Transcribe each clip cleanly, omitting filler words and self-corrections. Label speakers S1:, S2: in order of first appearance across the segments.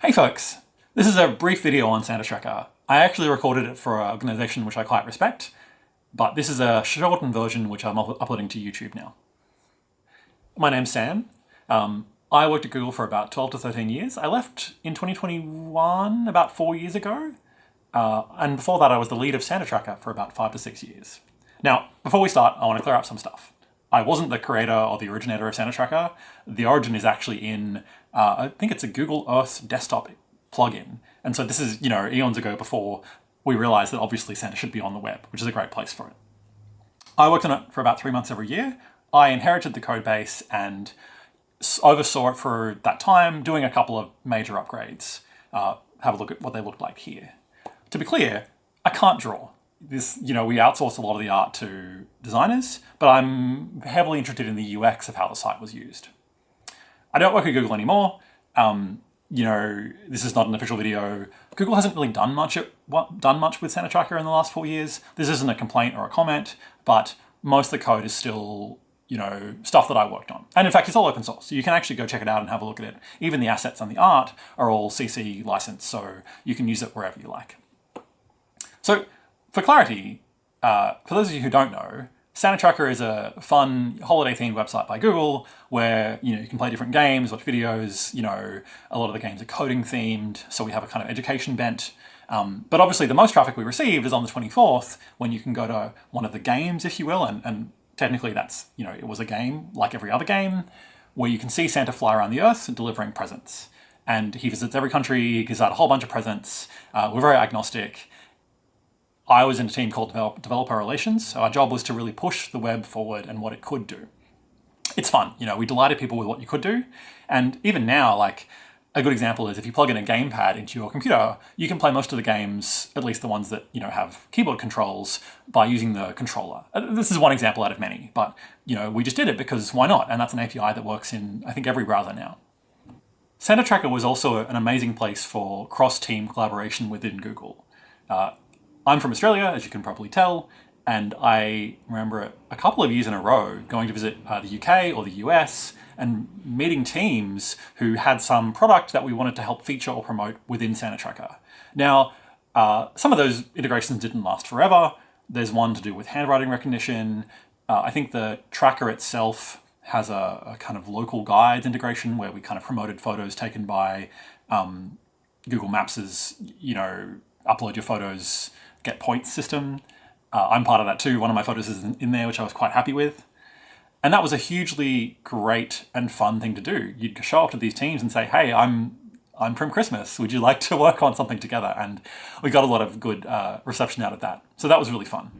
S1: Hey folks, this is a brief video on Santa Tracker. I actually recorded it for an organization which I quite respect, but this is a shortened version which I'm uploading to YouTube now. My name's Sam. I worked at Google for about 12 to 13 years. I left in 2021, about 4 years ago. And before that, I was the lead of Santa Tracker for about 5 to 6 years. Now, before we start, I want to clear up some stuff. I wasn't the creator or the originator of Santa Tracker. The origin is actually in, I think it's a Google Earth desktop plugin. And so this is, eons ago before we realized that obviously Santa should be on the web, which is a great place for it. I worked on it for about 3 months every year. I inherited the code base and oversaw it for that time, doing a couple of major upgrades. Have a look at what they looked like here. To be clear, I can't draw. We outsource a lot of the art to designers, but I'm heavily interested in the UX of how the site was used. I don't work at Google anymore. This is not an official video. Google hasn't really done much with Santa Tracker in the last 4 years. This isn't a complaint or a comment, but most of the code is still, stuff that I worked on. And in fact, it's all open source, so you can actually go check it out and have a look at it. Even the assets and the art are all CC licensed, so you can use it wherever you like. So, for clarity, for those of you who don't know, Santa Tracker is a fun holiday-themed website by Google where you can play different games, watch videos. A lot of the games are coding-themed, so we have a kind of education bent. But obviously, the most traffic we received is on the 24th, when you can go to one of the games, if you will, and technically that's it was a game like every other game, where you can see Santa fly around the Earth delivering presents. And he visits every country, he gives out a whole bunch of presents. We're very agnostic. I was in a team called Developer Relations, so our job was to really push the web forward and what it could do. It's fun, we delighted people with what you could do, and even now, a good example is if you plug in a gamepad into your computer, you can play most of the games, at least the ones that have keyboard controls, by using the controller. This is one example out of many, but we just did it because why not? And that's an API that works in, I think, every browser now. Santa Tracker was also an amazing place for cross-team collaboration within Google. I'm from Australia, as you can probably tell, and I remember a couple of years in a row going to visit the UK or the US and meeting teams who had some product that we wanted to help feature or promote within Santa Tracker. Now, some of those integrations didn't last forever. There's one to do with handwriting recognition. I think the tracker itself has a kind of local guides integration where we kind of promoted photos taken by Google Maps' upload your photos, get points system. I'm part of that too. One of my photos is in there, which I was quite happy with. And that was a hugely great and fun thing to do. You'd show up to these teams and say, hey, I'm from Christmas. Would you like to work on something together? And we got a lot of good reception out of that. So that was really fun.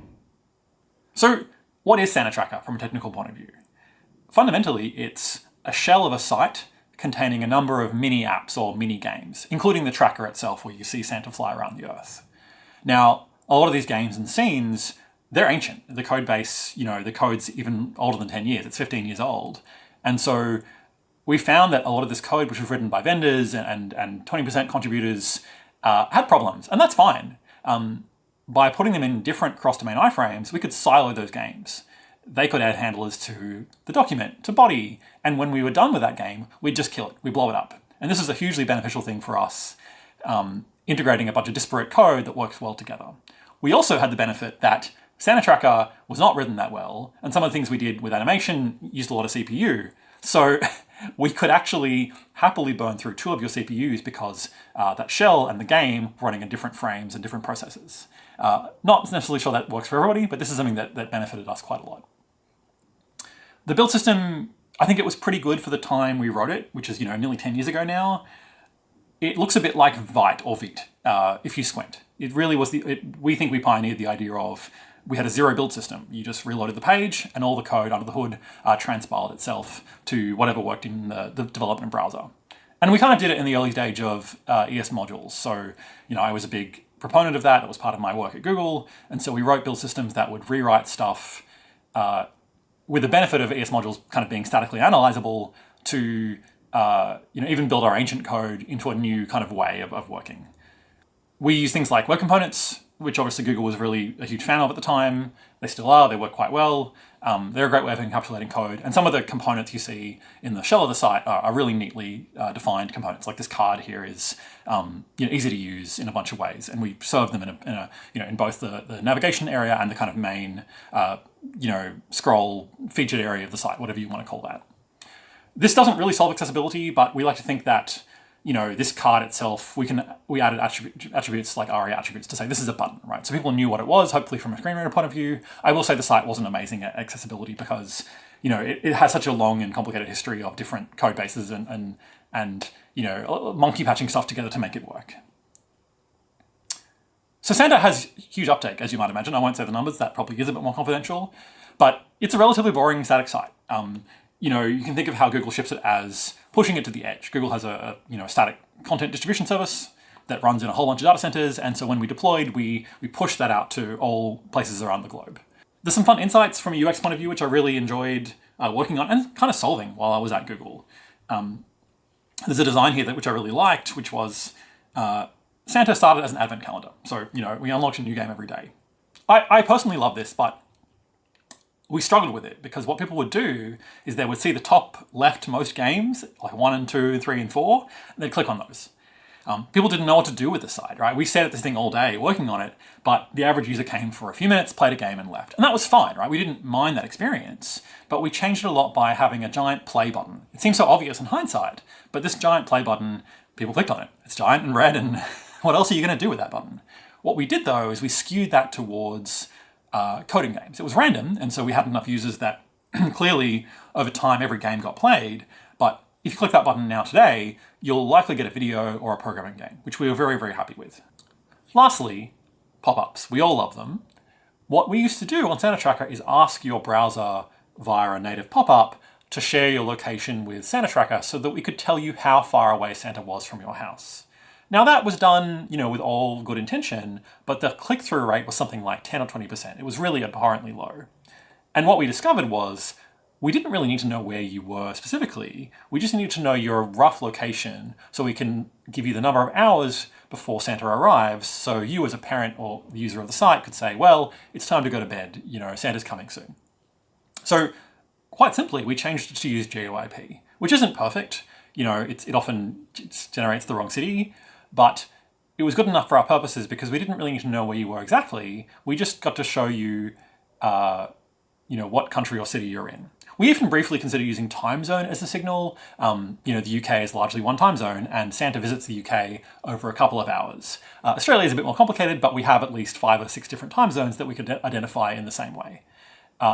S1: So what is Santa Tracker from a technical point of view? Fundamentally, it's a shell of a site containing a number of mini apps or mini games, including the tracker itself where you see Santa fly around the Earth. Now, a lot of these games and scenes, they're ancient. The code base, the code's even older than 10 years. It's 15 years old. And so we found that a lot of this code, which was written by vendors and 20% contributors, had problems. And that's fine. By putting them in different cross-domain iframes, we could silo those games. They could add handlers to the document, to body. And when we were done with that game, we'd just kill it. We'd blow it up. And this is a hugely beneficial thing for us, integrating a bunch of disparate code that works well together. We also had the benefit that Santa Tracker was not written that well, and some of the things we did with animation used a lot of CPU. So we could actually happily burn through 2 of your CPUs because that shell and the game were running in different frames and different processes. Not necessarily sure that works for everybody, but this is something that benefited us quite a lot. The build system, I think it was pretty good for the time we wrote it, which is nearly 10 years ago now. It looks a bit like Vite or Vite, if you squint. It really was we think we pioneered the idea of, we had a zero build system. You just reloaded the page and all the code under the hood transpiled itself to whatever worked in the development browser. And we kind of did it in the early stage of ES modules. So, I was a big proponent of that. It was part of my work at Google. And so we wrote build systems that would rewrite stuff with the benefit of ES modules kind of being statically analyzable to even build our ancient code into a new kind of way of working. We use things like web components which obviously Google was really a huge fan of at the time. They still are. They work quite well. They're a great way of encapsulating code. And some of the components you see in the shell of the site are really neatly defined components. Like this card here is easy to use in a bunch of ways, and we serve them in both the navigation area and the kind of main scroll featured area of the site, whatever you want to call that. This doesn't really solve accessibility, but we like to think that this card itself, we added attributes like ARIA attributes to say this is a button, right? So people knew what it was, hopefully from a screen reader point of view. I will say the site wasn't amazing at accessibility because, it has such a long and complicated history of different code bases and monkey patching stuff together to make it work. So Santa has huge uptake, as you might imagine. I won't say the numbers, that probably is a bit more confidential, but it's a relatively boring static site. You can think of how Google ships it as pushing it to the edge. Google has a static content distribution service that runs in a whole bunch of data centers, and so when we deployed, we pushed that out to all places around the globe. There's some fun insights from a UX point of view, which I really enjoyed working on and kind of solving while I was at Google. There's a design here which I really liked, which was Santa started as an advent calendar. So, we unlocked a new game every day. I personally love this, but we struggled with it because what people would do is they would see the top leftmost games, like 1 and 2, 3 and 4, and they'd click on those. People didn't know what to do with the site, right? We sat at this thing all day working on it, but the average user came for a few minutes, played a game and left. And that was fine, right? We didn't mind that experience, but we changed it a lot by having a giant play button. It seems so obvious in hindsight, but this giant play button, people clicked on it. It's giant and red, and what else are you going to do with that button? What we did though is we skewed that towards coding games. It was random, and so we had enough users that clearly over time every game got played, but if you click that button now today, you'll likely get a video or a programming game, which we were very, very happy with. Lastly, pop-ups. We all love them. What we used to do on Santa Tracker is ask your browser via a native pop-up to share your location with Santa Tracker so that we could tell you how far away Santa was from your house. Now that was done, with all good intention, but the click-through rate was something like 10 or 20%. It was really abhorrently low. And what we discovered was we didn't really need to know where you were specifically. We just needed to know your rough location so we can give you the number of hours before Santa arrives, so you as a parent or the user of the site could say, well, it's time to go to bed, Santa's coming soon. So quite simply, we changed it to use GeoIP, which isn't perfect. It often generates the wrong city, but it was good enough for our purposes because we didn't really need to know where you were exactly. We just got to show you, what country or city you're in. We even briefly considered using time zone as a signal. The UK is largely one time zone, and Santa visits the UK over a couple of hours. Australia is a bit more complicated, but we have at least 5 or 6 different time zones that we could identify in the same way.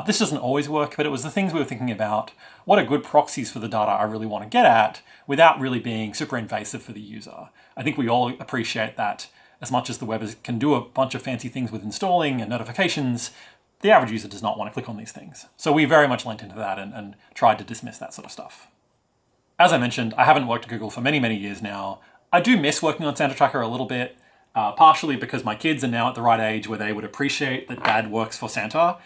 S1: This doesn't always work, but it was the things we were thinking about. What are good proxies for the data I really want to get at without really being super invasive for the user? I think we all appreciate that as much as the web can do a bunch of fancy things with installing and notifications, the average user does not want to click on these things. So we very much leant into that and tried to dismiss that sort of stuff. As I mentioned, I haven't worked at Google for many, many years now. I do miss working on Santa Tracker a little bit, partially because my kids are now at the right age where they would appreciate that dad works for Santa.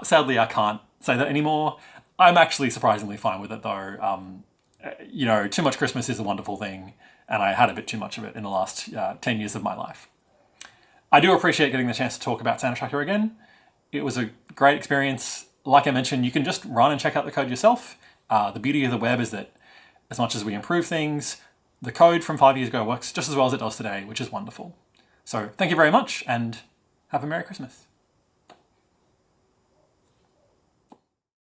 S1: Sadly, I can't say that anymore. I'm actually surprisingly fine with it though. Too much Christmas is a wonderful thing, and I had a bit too much of it in the last 10 years of my life. I do appreciate getting the chance to talk about Santa Tracker again. It was a great experience. Like I mentioned, you can just run and check out the code yourself. The beauty of the web is that as much as we improve things, the code from 5 years ago works just as well as it does today, which is wonderful. So thank you very much and have a Merry Christmas.